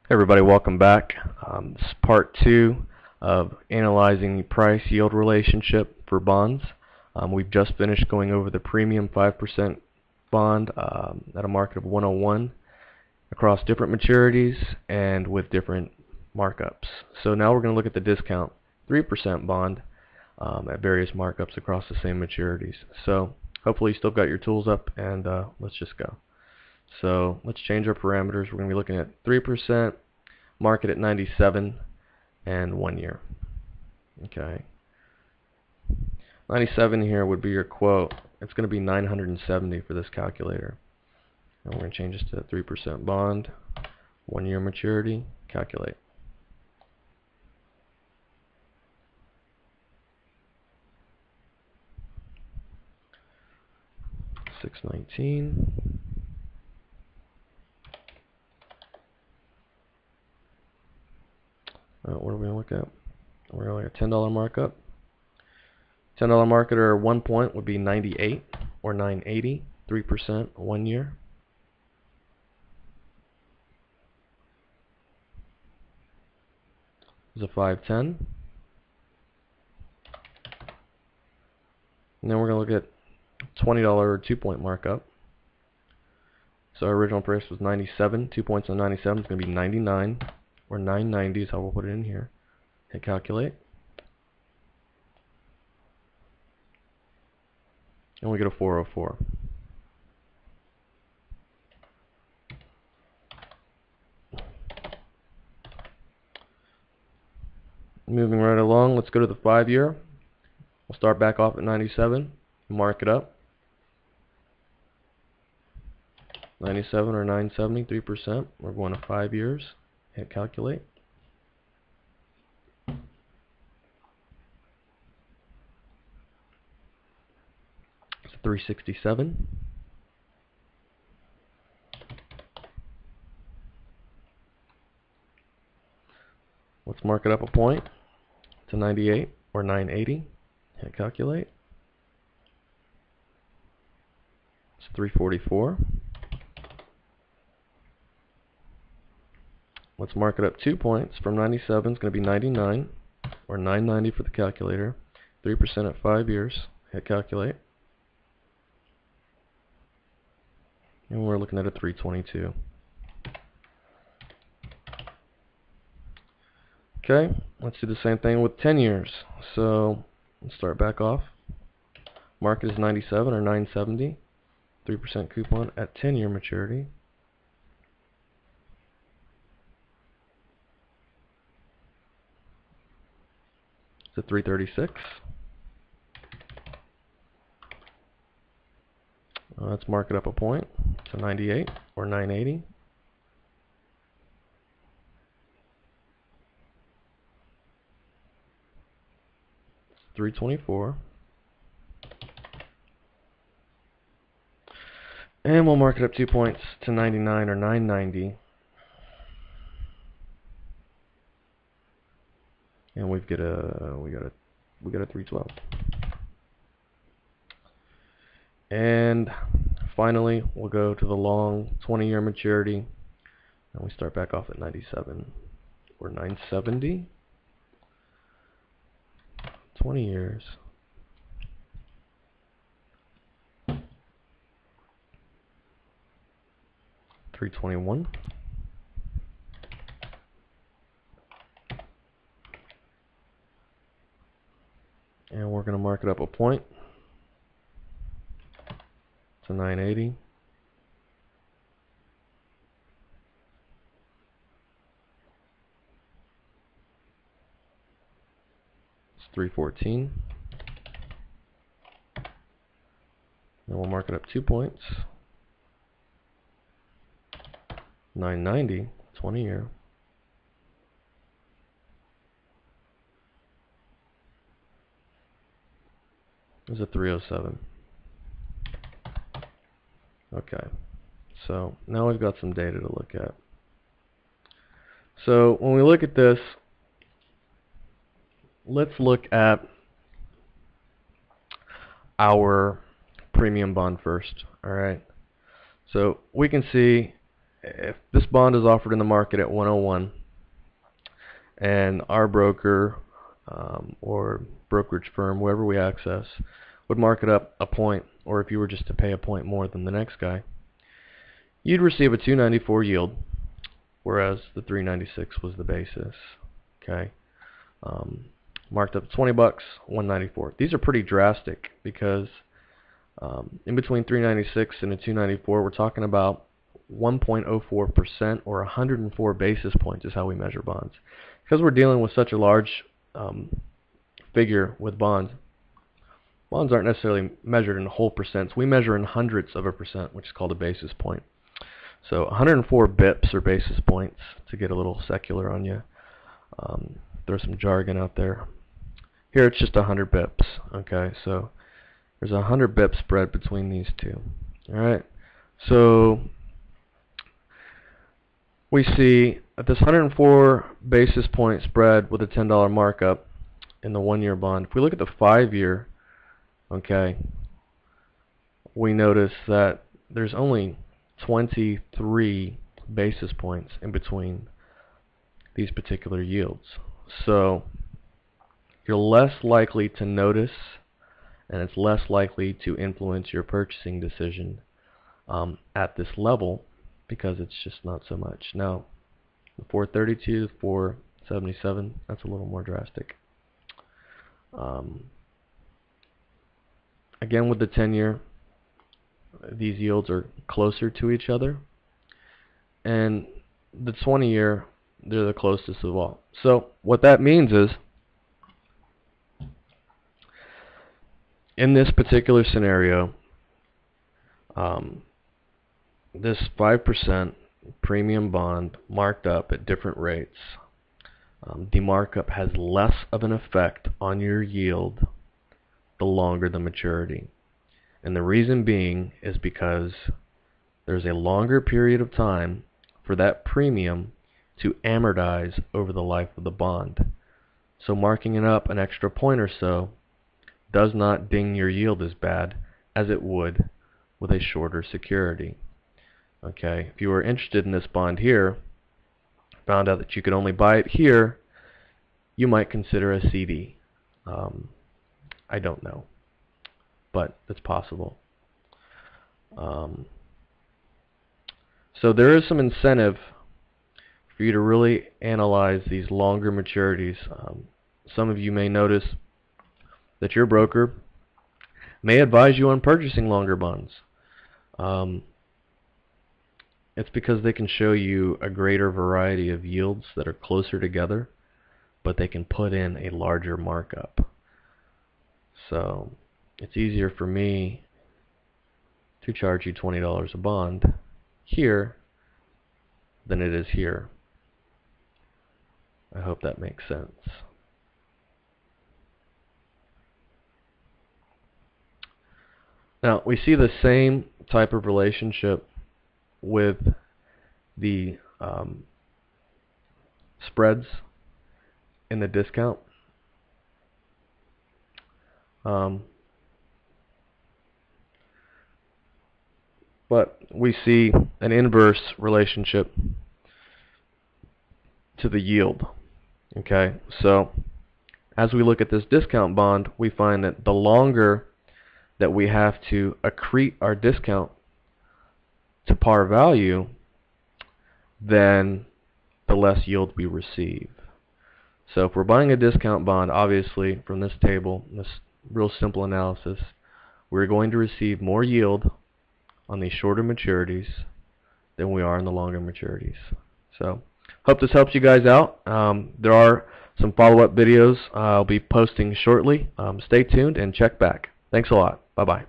Hey everybody, welcome back. This is part two of analyzing the price-yield relationship for bonds. We've just finished going over the premium 5% bond at a market of 101 across different maturities and with different markups. So now we're going to look at the discount 3% bond at various markups across the same maturities. So hopefully you still got your tools up, and let's just go. So let's change our parameters. We're going to be looking at 3%, market at 97, and 1 year. Okay. 97 here would be your quote. It's going to be 970 for this calculator. And we're going to change this to 3% bond, 1 year maturity, calculate. $619. What are we going to look at? We're going to look at $10 markup. $10 market or 1 point would be 98 or 980, 3%, 1 year. Is a 510. And then we're going to look at $20 or 2 point markup. So our original price was 97. 2 points on 97 is going to be 99 or 990 is how we'll put it in here. Hit calculate. And we get a 404. Moving right along, let's go to the 5 year. We'll start back off at 97, mark it up. 97 or 970, 3%. We're going to 5 years. Hit calculate. It's 367. Let's mark it up a point to 98 or 980. Hit calculate. It's 344. Let's mark it up 2 points from 97. It's going to be 99 or 990 for the calculator. 3% at 5 years. Hit calculate. And we're looking at a 322. Okay, let's do the same thing with 10 years. So let's start back off. Market is 97 or 970. 3% coupon at 10-year maturity. It's a 336. Let's mark it up a point to 98 or 980. It's 324. And we'll mark it up 2 points to 99 or 990. And we got a 312. And finally, we'll go to the long 20-year maturity, and we start back off at 97 or 970. 20 years. $321. And we're going to mark it up a point to 980. It's 314. Then we'll mark it up 2 points. 990, 20 year. Is a 307. Okay, so now we've got some data to look at. So when we look at this, let's look at our premium bond first. Alright, so we can see if this bond is offered in the market at 101 and our broker or brokerage firm, wherever we access, would mark it up a point, or if you were just to pay a point more than the next guy, you'd receive a 294 yield, whereas the 396 was the basis. Okay, marked up 20 bucks, 194. These are pretty drastic because in between 396 and a 294, we're talking about 1.04% or 104 basis points is how we measure bonds. Because we're dealing with such a large figure with bonds, bonds aren't necessarily measured in whole percents. We measure in hundredths of a percent, which is called a basis point. So 104 bips or basis points, to get a little secular on you. Throw some jargon out there. Here it's just 100 bips. Okay, so there's a 100 bips spread between these two. All right, so we see at this 104 basis point spread with a $10 markup in the 1-year bond. If we look at the 5-year, okay, we notice that there's only 23 basis points in between these particular yields. So you're less likely to notice, and it's less likely to influence your purchasing decision at this level, because it's just not so much. Now, the 432, 477, that's a little more drastic. Again, with the 10-year, these yields are closer to each other, and the 20-year, they're the closest of all. So what that means is, in this particular scenario, this 5% premium bond marked up at different rates, the markup has less of an effect on your yield the longer the maturity. And the reason being is because there's a longer period of time for that premium to amortize over the life of the bond. So marking it up an extra point or so does not ding your yield as bad as it would with a shorter security. Okay, if you were interested in this bond here, found out that you could only buy it here, you might consider a CD. I don't know, but it's possible. So there is some incentive for you to really analyze these longer maturities. Some of you may notice that your broker may advise you on purchasing longer bonds. It's because they can show you a greater variety of yields that are closer together, but they can put in a larger markup. So it's easier for me to charge you $20 a bond here than it is here. I hope that makes sense. Now we see the same type of relationship with the spreads in the discount. But we see an inverse relationship to the yield. Okay, so as we look at this discount bond, we find that the longer that we have to accrete our discount to par value, then the less yield we receive. So if we're buying a discount bond, obviously from this table, this real simple analysis, we're going to receive more yield on these shorter maturities than we are in the longer maturities. So hope this helps you guys out. There are some follow-up videos I'll be posting shortly. Stay tuned and check back. Thanks a lot. Bye-bye.